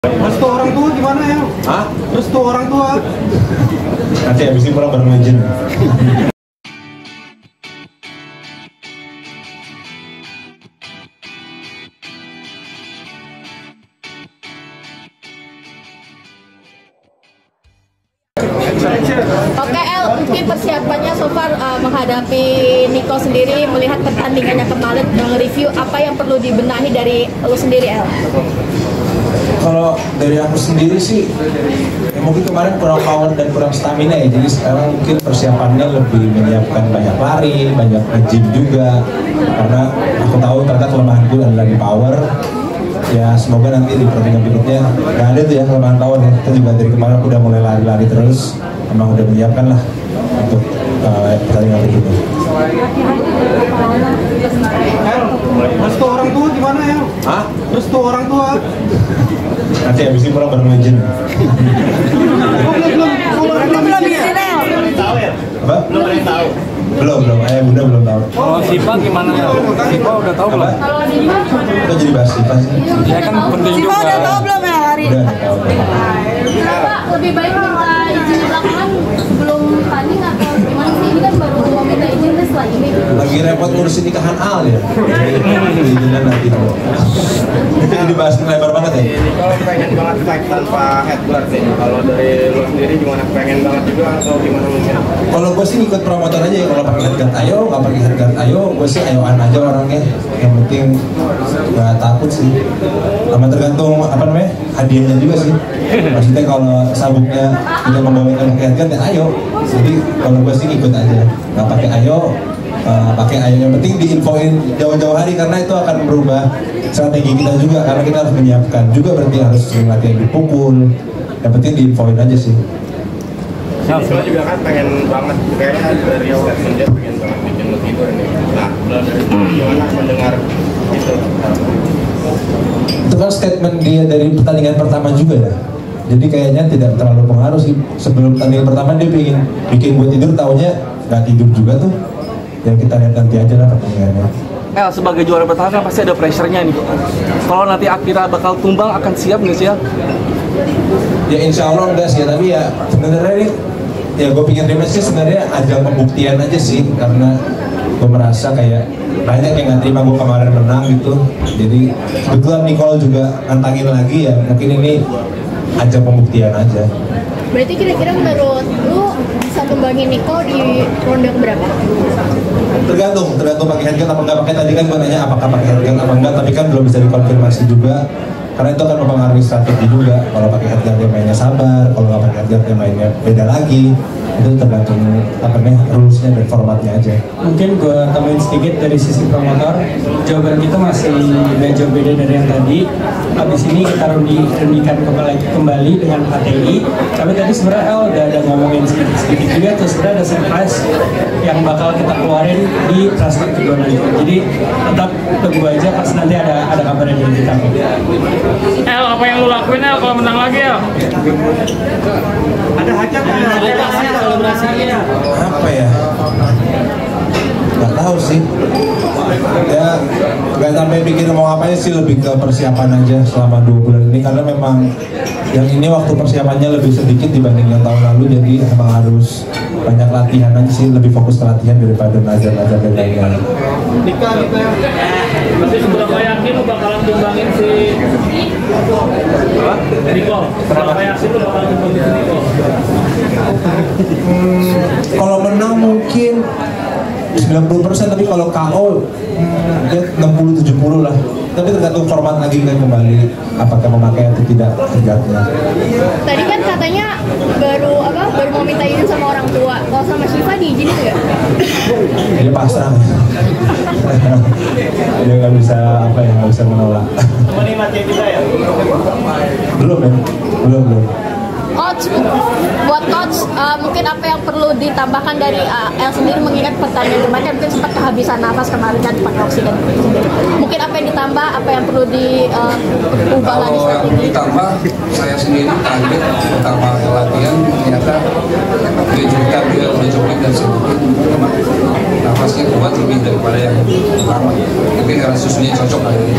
Restu orang tua gimana ya? Hah? Restu orang tua. Nanti abis ini pulang bareng izin. Oke El, mungkin persiapannya so far menghadapi Nico sendiri, melihat pertandingannya kemarin, review apa yang perlu dibenahi dari lo sendiri El? Kalau dari aku sendiri sih, ya mungkin kemarin kurang power dan kurang stamina ya. Jadi sekarang mungkin persiapannya lebih menyiapkan banyak lari, banyak nge-gym juga. Karena aku tahu ternyata kelemahanku adalah di power. Ya semoga nanti di pertandingan berikutnya gak ada tuh ya kelemahan power ya. Kita juga dari kemarin udah mulai lari-lari terus. Emang udah menyiapkan lah untuk pertandingan berikutnya. El, restu orang tua gimana ya? Hah? Restu orang tua. Nanti abis ini pulang bareng izin. Belum izin El. Apa? Belum, ayah bunda belum tahu. Kalau Siva gimana? Siva udah tahu belum? Kita jadi bahas Siva sih. Ya kan penting juga. Siva udah tahu belum ya hari? Udah tahu. Pak, lebih baik minta izin belakangan sebelum tanding atau gimana sih? Ini kan baru mau minta izin setelah ini. Lagi repot ngurusin nikahan Al ya. Izinnya nanti. Itu dibahas lebar banget ya. Kalau pengen banget fight tanpa headguard nih, kalau dari lo sendiri gimana, pengen banget juga atau gimana mungkin? Kalau gue sih ikut promotor aja ya. Kalau pakai headguard ayo, nggak pakai headguard ayo. Gue sih ayoan aja orangnya. Yang penting nggak takut sih. Sama tergantung apa namanya hadiahnya juga sih. Maksudnya kalau sabuknya kita membawakan pakai headguard ya ayo. Jadi kalau gue sih ikut aja. Nggak pakai ayo. Pakai ayo, yang penting diinfoin jauh-jauh hari karena itu akan merubah strategi kita juga, karena kita harus menyiapkan juga, berarti harus sering latihan dipukul. Yang penting diinfoin aja sih. Lo juga kan pengen banget, kayaknya dari awal dia pengen banget bikin lo tidur nih. Nah, dari gimana mendengar itu? Itu kan statement dia dari pertandingan pertama juga ya. Jadi kayaknya tidak terlalu pengaruh sih. Sebelum pertandingan pertama dia bikin gue tidur, taunya nggak tidur juga tuh. Ya kita lihat nanti aja lah pertandingannya. El, sebagai juara bertahan pasti ada pressure-nya nih. Kalau nanti Akira bakal tumbang, akan siap nggak sih El? Ya insya Allah enggak sih, tapi ya sebenarnya ini ya gue pikir rematch sih sebenarnya ajang pembuktian aja sih, karena gue merasa kayak banyak yang nggak terima gue kemarin menang gitu. Jadi kebetulan Nicole juga nantangin lagi, ya mungkin ini ajang pembuktian aja. Berarti kira-kira menurut lu bisa kembangin Nico di ronde keberapa? Tergantung pakai headgun apa enggak. Pakai tadi kan gue nanya apakah pakai headgun apa enggak, tapi kan belum bisa dikonfirmasi juga. Karena itu akan mempengaruhi strategi juga. Kalau pakai headgun dia mainnya sabar, kalau nggak pakai headgun dia mainnya beda lagi. Itu tergantung apa namanya rulesnya dan formatnya aja. Mungkin gue tambahin sedikit dari sisi promotor, jawaban kita masih nggak jauh beda dari yang tadi. Habis ini kita rundikan kembali dengan HTI. Tapi tadi sebenarnya El udah ada ngomongin sedikit juga, terus sebenarnya ada surprise yang bakal kita keluarin di transfer kedua nanti. Jadi tetap tunggu aja pas nanti ada kabarnya dari kita. El, apa yang lu lakuin El kalau menang lagi El? Ada hajat Apa ya? Nggak tahu sih. Ya nggak sampai pikir mau ngapain sih, lebih ke persiapan aja selama 2 bulan ini, karena memang yang ini waktu persiapannya lebih sedikit dibanding yang tahun lalu, jadi emang harus banyak latihan aja sih, lebih fokus ke latihan daripada nazar-nazar dan lain-lain. Masih seberapa yakin lu bakalan tumbangin si Nicole? Seberapa yakin lu bakalan tumbangin si Nicole? Kalau menang mungkin 90%, tapi kalau KO dia 60-70 lah. Tapi tergantung format lagi kan kembali, apakah memakai atau tidak headguardnya. Tadi kan katanya baru mau minta izin sama orang tua. Kalau sama Siva diizinin nggak? Dia pasrah. Dia nggak bisa menolak. Belum ya? Belum. Coach, buat coach, mungkin apa yang perlu ditambahkan dari El sendiri, mengingat pertandingan kemarin mungkin sempat kehabisan nafas kemarin kan pakai oksigen. Mungkin apa yang ditambah, apa yang perlu diubah lagi Kalau yang ditambah, saya sendiri kaget pertama latihan ternyata dia cerita dia udah coba dan sebutin nafasnya kuat lebih daripada yang pertama. Mungkin karena susunya cocok kali ini.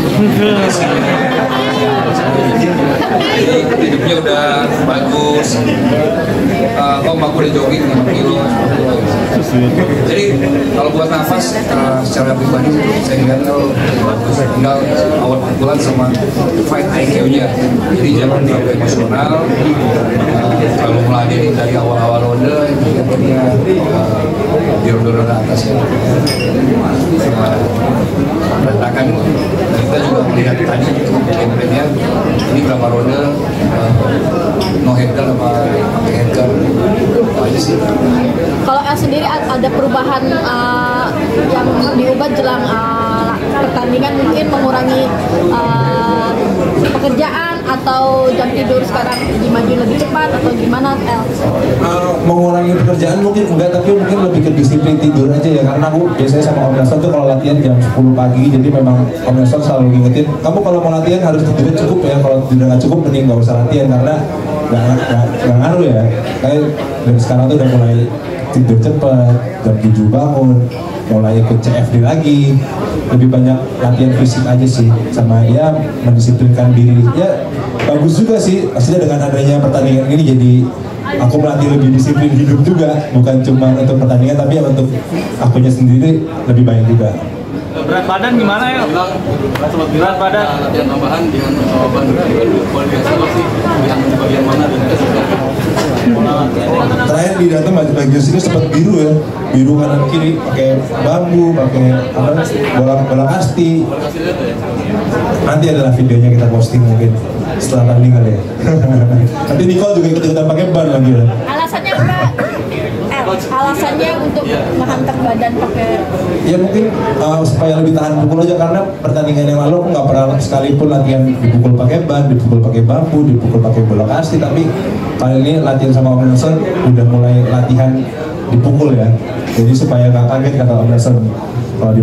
Jadi hidupnya udah bagus. Om aku udah jogging 5 kilo. Jadi kalau buat nafas secara pribadi saya lihat kalau bagus, tinggal awal pukulan sama fight IQ-nya. Jadi jangan terlalu emosional. Kalau meladeni dari awal-awal ronde, dia di ronde atas ya. Berantakan. Kita juga melihat tadi campaign-nya ini berapa ronde no headgun apa pakai headgun aja sih. Kalau El sendiri ada perubahan yang diubah jelang pertandingan, mungkin mengurangi pekerjaan atau jam tidur sekarang dimajuin lebih cepat atau gimana El? Mengurangi pekerjaan mungkin enggak, tapi mungkin lebih ke disiplin tidur aja ya, karena aku biasanya sama Om Nelson tuh kalau latihan jam 10 pagi, jadi memang Om Nelson selalu ngingetin kamu kalau mau latihan harus tidurnya cukup ya, kalau tidur nggak cukup mending nggak usah latihan karena nggak ngaruh ya. Kayak dari sekarang tuh udah mulai tidur cepat, jam 7 bangun, mulai ikut CFD lagi, lebih banyak latihan fisik aja sih, sama ya mendisiplinkan diri. Ya bagus juga sih, maksudnya dengan adanya pertandingan ini jadi aku melatih lebih disiplin hidup juga, bukan cuma untuk pertandingan tapi ya untuk akunya sendiri lebih baik juga. Berat badan gimana ya? Berat badan latihan tambahan dengan jawaban kualifikasi sih di bagian mana dan terakhir di datang bagian sini sempat biru ya, biru kanan kiri pakai bambu, pakai bola kasti. Nanti adalah videonya kita posting mungkin setelah tanding kali ya. Nanti Nicole juga ikut-ikutan pakai ban lagi ya. Alasannya apa? Alasannya untuk menghantar badan pakai? Ya mungkin supaya lebih tahan pukul aja, karena pertandingan yang lalu aku nggak pernah sekalipun latihan dipukul pakai ban, dipukul pakai bambu, dipukul pakai bola kasti, tapi kali ini latihan sama Om Nelson udah mulai latihan dipukul ya, jadi supaya nggak kaget kata Om Nelson kalau